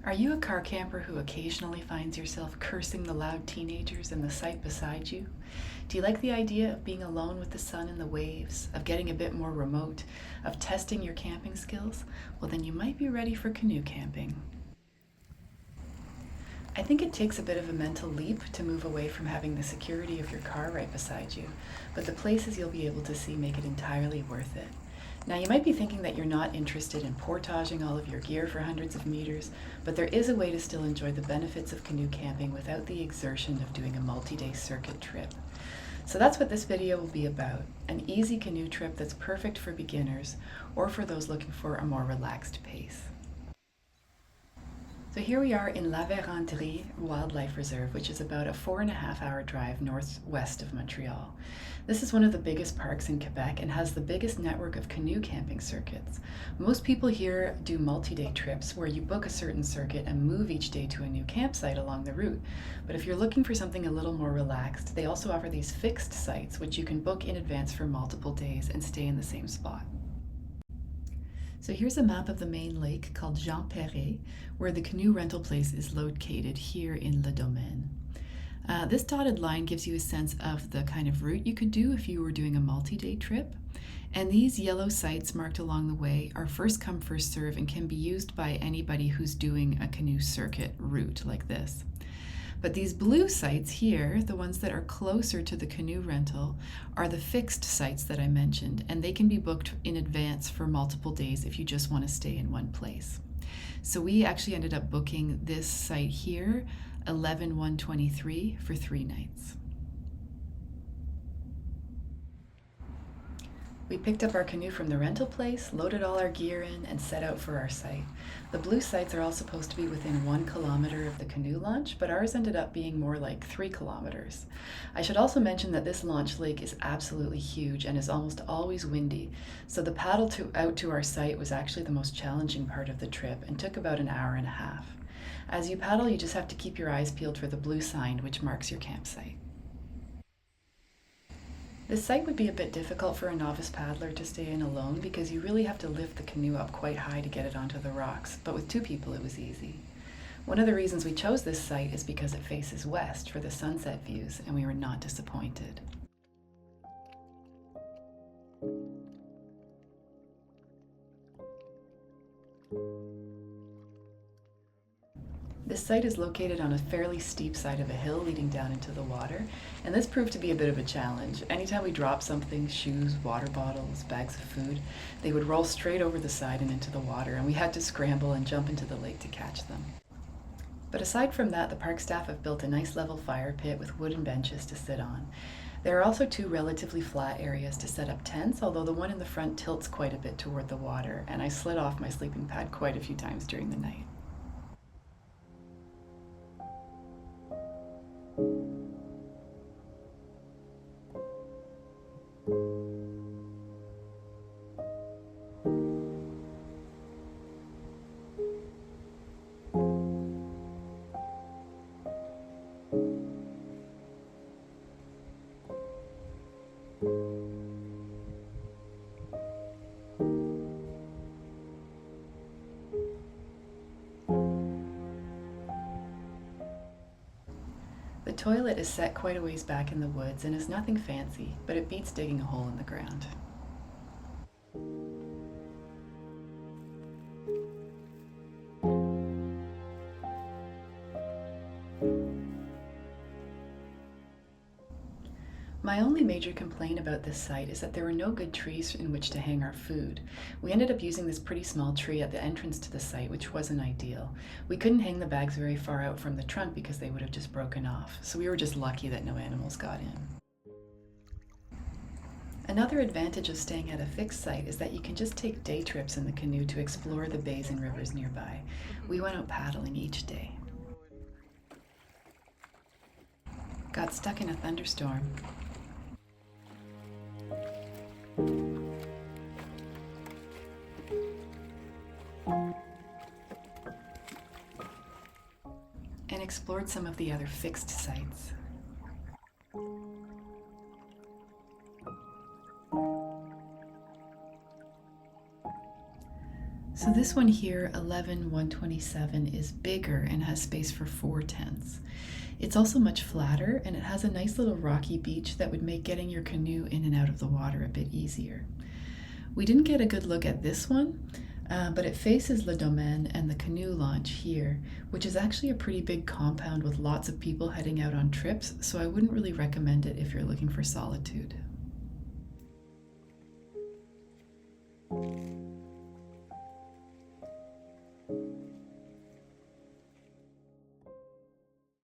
Are you a car camper who occasionally finds yourself cursing the loud teenagers in the site beside you? Do you like the idea of being alone with the sun and the waves, of getting a bit more remote, of testing your camping skills? Well, then you might be ready for canoe camping. I think it takes a bit of a mental leap to move away from having the security of your car right beside you, but the places you'll be able to see make it entirely worth it. Now, you might be thinking that you're not interested in portaging all of your gear for hundreds of meters, but there is a way to still enjoy the benefits of canoe camping without the exertion of doing a multi-day circuit trip. So that's what this video will be about, an easy canoe trip that's perfect for beginners or for those looking for a more relaxed pace. So here we are in La Vérendrye Wildlife Reserve, which is about a 4.5 hour drive northwest of Montreal. This is one of the biggest parks in Quebec and has the biggest network of canoe camping circuits. Most people here do multi-day trips where you book a certain circuit and move each day to a new campsite along the route. But if you're looking for something a little more relaxed, they also offer these fixed sites which you can book in advance for multiple days and stay in the same spot. So here's a map of the main lake called Jean Perret, where the canoe rental place is located here in Le Domaine. This dotted line gives you a sense of the kind of route you could do if you were doing a multi-day trip. And these yellow sites marked along the way are first come, first serve and can be used by anybody who's doing a canoe circuit route like this. But these blue sites here, the ones that are closer to the canoe rental, are the fixed sites that I mentioned, and they can be booked in advance for multiple days if you just want to stay in one place. So we actually ended up booking this site here, 11/1/23, for 3 nights. We picked up our canoe from the rental place, loaded all our gear in, and set out for our site. The blue sites are all supposed to be within 1 kilometer of the canoe launch, but ours ended up being more like 3 kilometers. I should also mention that this launch lake is absolutely huge and is almost always windy, so the paddle out to our site was actually the most challenging part of the trip and took about 1.5 hours. As you paddle, you just have to keep your eyes peeled for the blue sign, which marks your campsite. This site would be a bit difficult for a novice paddler to stay in alone because you really have to lift the canoe up quite high to get it onto the rocks, but with 2 people it was easy. One of the reasons we chose this site is because it faces west for the sunset views, and we were not disappointed. This site is located on a fairly steep side of a hill leading down into the water, and this proved to be a bit of a challenge. Anytime we dropped something, shoes, water bottles, bags of food, they would roll straight over the side and into the water, and we had to scramble and jump into the lake to catch them. But aside from that, the park staff have built a nice level fire pit with wooden benches to sit on. There are also 2 relatively flat areas to set up tents, although the one in the front tilts quite a bit toward the water, and I slid off my sleeping pad quite a few times during the night. The toilet is set quite a ways back in the woods and is nothing fancy, but it beats digging a hole in the ground. My only major complaint about this site is that there were no good trees in which to hang our food. We ended up using this pretty small tree at the entrance to the site, which wasn't ideal. We couldn't hang the bags very far out from the trunk because they would have just broken off, so we were just lucky that no animals got in. Another advantage of staying at a fixed site is that you can just take day trips in the canoe to explore the bays and rivers nearby. We went out paddling each day. Got stuck in a thunderstorm. And explored some of the other fixed sites. So this one here, 11127, is bigger and has space for 4 tents. It's also much flatter, and it has a nice little rocky beach that would make getting your canoe in and out of the water a bit easier. We didn't get a good look at this one, but it faces Le Domaine and the canoe launch here, which is actually a pretty big compound with lots of people heading out on trips, so I wouldn't really recommend it if you're looking for solitude.